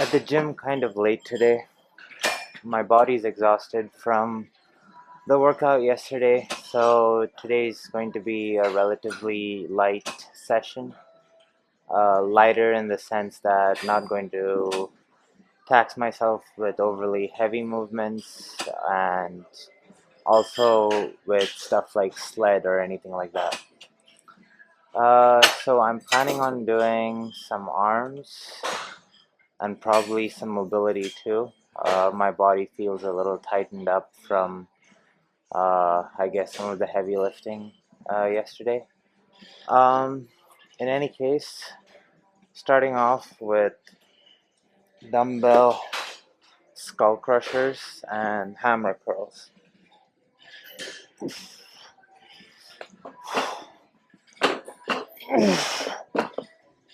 At the gym kind of late today. My body's exhausted from the workout yesterday, so today's going to be a relatively light session. Lighter in the sense that not going to tax myself with overly heavy movements and also with stuff like sled or anything like that. So I'm planning on doing some arms and probably some mobility too. My body feels a little tightened up from, I guess, some of the heavy lifting yesterday. Um, in any case, starting off with dumbbell skull crushers and hammer curls.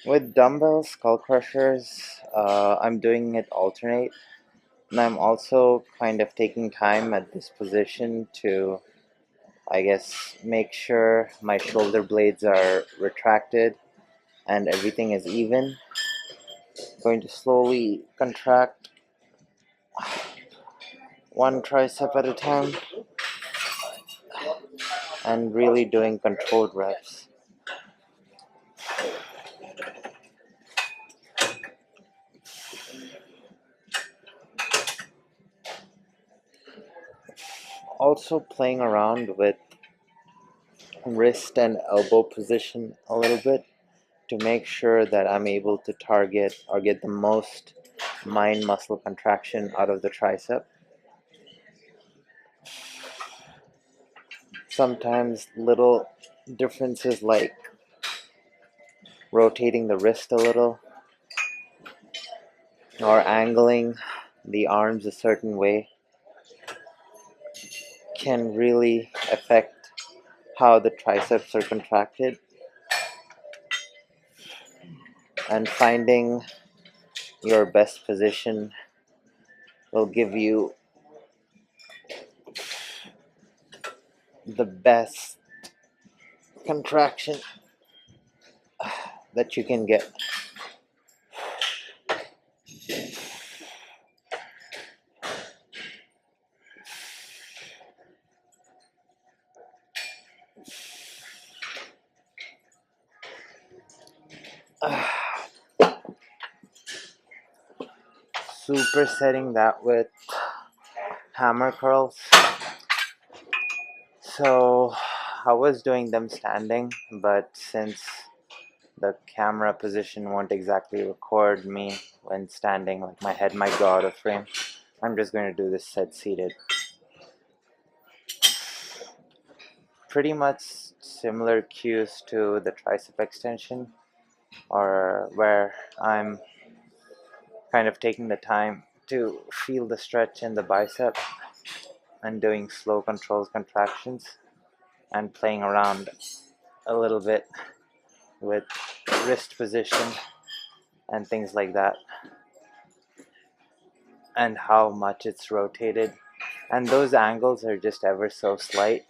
With dumbbell skull crushers, I'm doing it alternate, and I'm also kind of taking time at this position to, I guess, make sure my shoulder blades are retracted and everything is even. Going to slowly contract one tricep at a time and really doing controlled reps. Also playing around with wrist and elbow position a little bit to make sure that I'm able to target or get the most mind muscle contraction out of the tricep. Sometimes little differences like rotating the wrist a little or angling the arms a certain way can really affect how the triceps are contracted, and finding your best position will give you the best contraction that you can get. Supersetting that with hammer curls. So I was doing them standing, but since the camera position won't exactly record me when standing, like my head might go out of frame, I'm just going to do this set seated. Pretty much similar cues to the tricep extension, or where I'm kind of taking the time to feel the stretch in the bicep and doing slow controlled contractions and playing around a little bit with wrist position and things like that, and how much it's rotated. And those angles are just ever so slight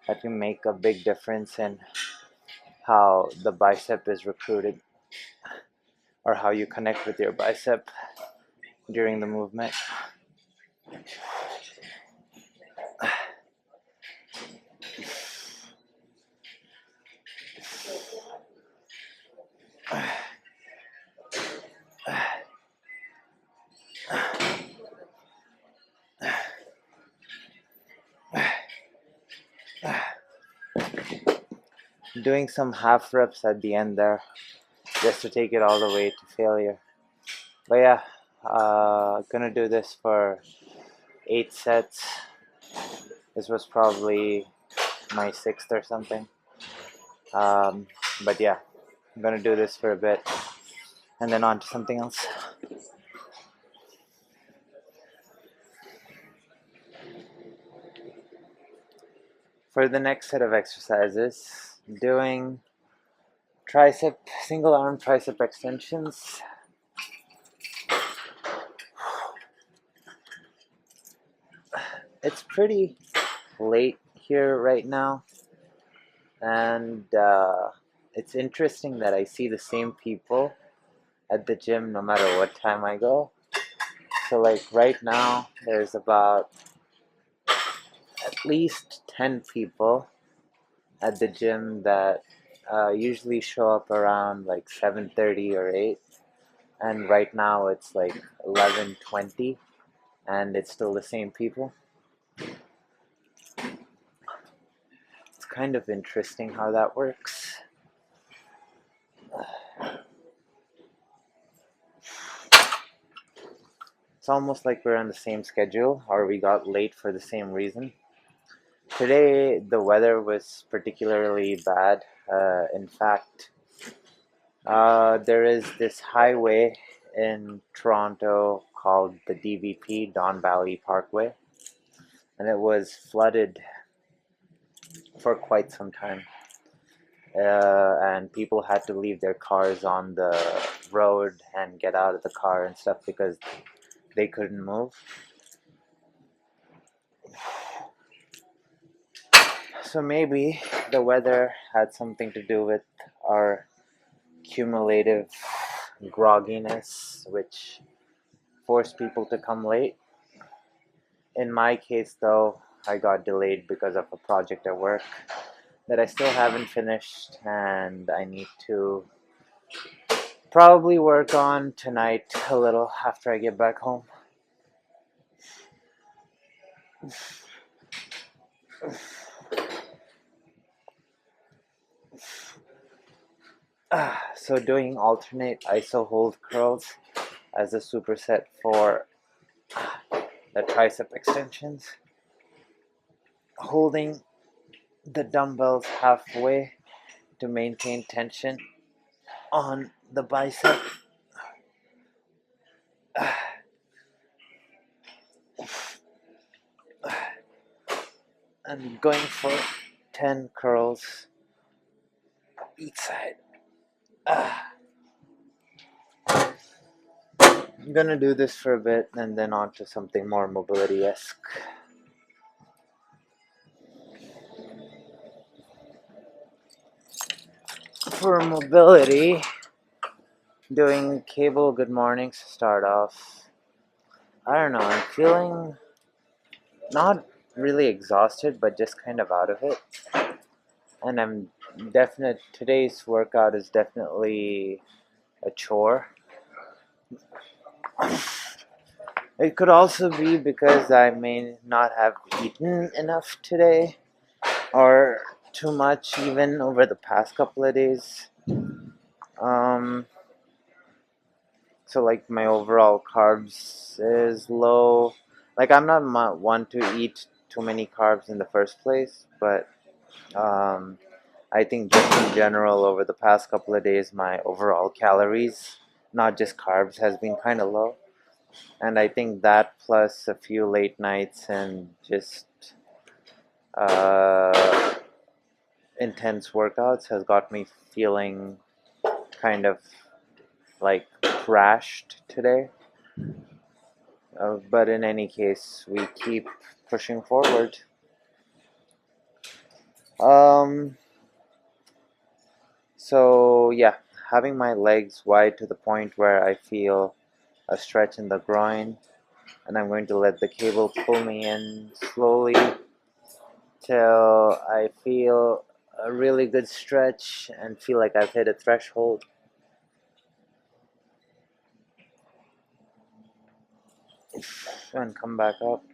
that can make a big difference in how the bicep is recruited or how you connect with your bicep during the movement. Doing some half reps at the end there just to take it all the way to failure. But yeah, gonna do this for 8 sets. This was probably my 6th or something. Um, but yeah, I'm gonna do this for a bit and then on to something else. For the next set of exercises, doing single arm tricep extensions. It's pretty late here right now, and it's interesting that I see the same people at the gym no matter what time I go. So like right now there's about at least 10 people at the gym that usually show up around like 7:30 or 8, and right now it's like 11:20 and it's still the same people. It's kind of interesting how that works. It's almost like we're on the same schedule or we got late for the same reason. Today the weather was particularly bad. In fact, there is this highway in Toronto called the DVP, Don Valley Parkway, and it was flooded for quite some time. And people had to leave their cars on the road and get out of the car and stuff because they couldn't move. So maybe the weather had something to do with our cumulative grogginess, which forced people to come late. In my case, though, I got delayed because of a project at work that I still haven't finished, and I need to probably work on tonight a little after I get back home. So doing alternate iso hold curls as a superset for the tricep extensions, holding the dumbbells halfway to maintain tension on the bicep, and going for 10 curls each side. I'm gonna do this for a bit and then on to something more mobility-esque. For mobility, doing cable good mornings to start off. I don't know, I'm feeling not really exhausted, but just kind of out of it. And today's workout is definitely a chore. It could also be because I may not have eaten enough today, or too much even over the past couple of days. So like my overall carbs is low. Like I'm not one to eat too many carbs in the first place, but I think just in general over the past couple of days my overall calories, not just carbs, has been kind of low. And I think that plus a few late nights and just uh, intense workouts has got me feeling kind of like crashed today. But in any case, we keep pushing forward. So yeah, having my legs wide to the point where I feel a stretch in the groin, and I'm going to let the cable pull me in slowly till I feel a really good stretch and feel like I've hit a threshold. And come back up.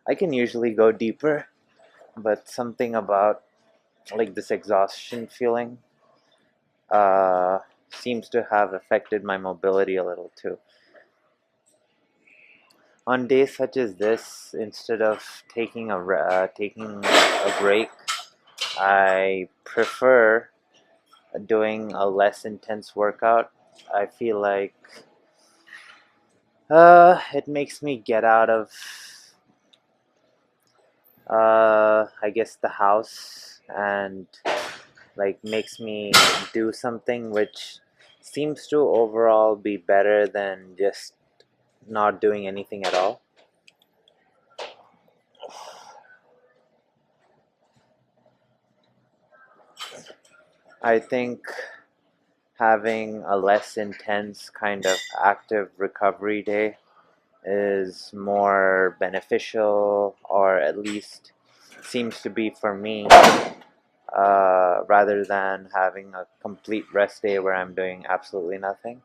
I can usually go deeper, but something about like this exhaustion feeling seems to have affected my mobility a little too. On days such as this, instead of taking a break, I prefer doing a less intense workout. I feel like it makes me get out of I guess the house, and like makes me do something which seems to overall be better than just not doing anything at all. I think having a less intense kind of active recovery day is more beneficial, or at least seems to be for me, rather than having a complete rest day where I'm doing absolutely nothing.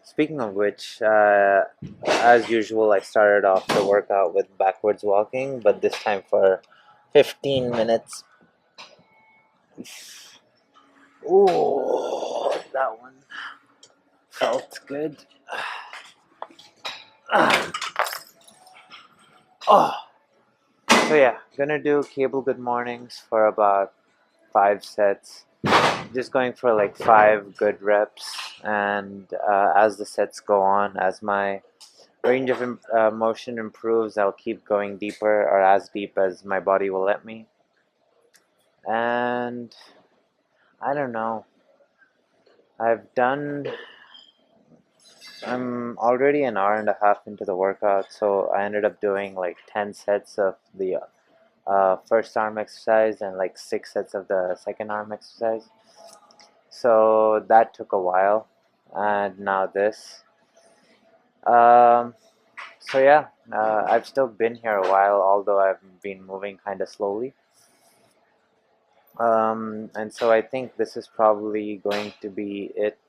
Speaking of which, as usual, I started off the workout with backwards walking, but this time for 15 minutes. Ooh, that one felt good. Oh. So yeah, gonna do cable good mornings for about 5 sets. Just going for like 5 good reps, and as the sets go on, as my range of motion improves, I'll keep going deeper, or as deep as my body will let me. And I don't know. I'm already an hour and a half into the workout, so I ended up doing like 10 sets of the first arm exercise and like 6 sets of the second arm exercise. So that took a while, and now this. Um, so yeah, I've still been here a while, although I've been moving kind of slowly. And so I think this is probably going to be it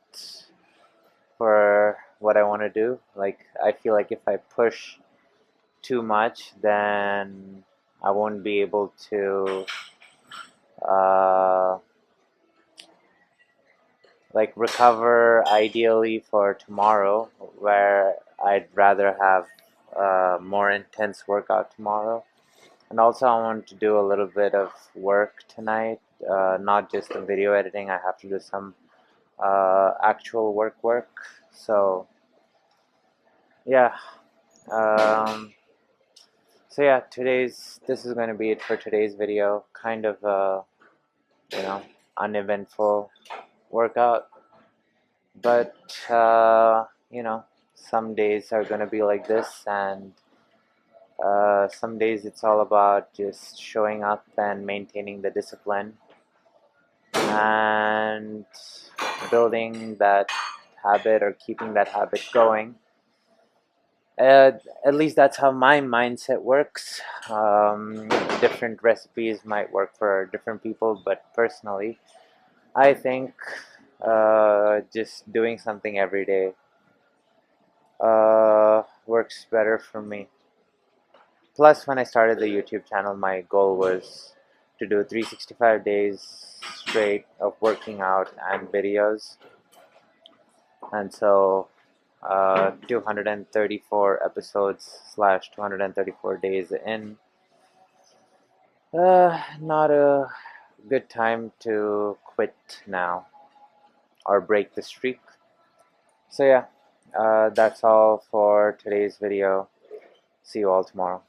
for what I want to do. Like, I feel like if I push too much, then I won't be able to uh, like recover ideally for tomorrow, where I'd rather have a more intense workout tomorrow. And also, I want to do a little bit of work tonight, not just the video editing. I have to do some actual work. So yeah. Um, so yeah, this is going to be it for today's video. Kind of you know, uneventful workout, but you know, some days are going to be like this, and some days it's all about just showing up and maintaining the discipline and building that habit, or keeping that habit going. At least that's how my mindset works. Different recipes might work for different people, but personally, I think just doing something every day works better for me. Plus, when I started the YouTube channel, my goal was to do 365 days straight of working out and videos. And so 234 episodes / 234 days in. Not a good time to quit now or break the streak. So yeah, that's all for today's video. See you all tomorrow.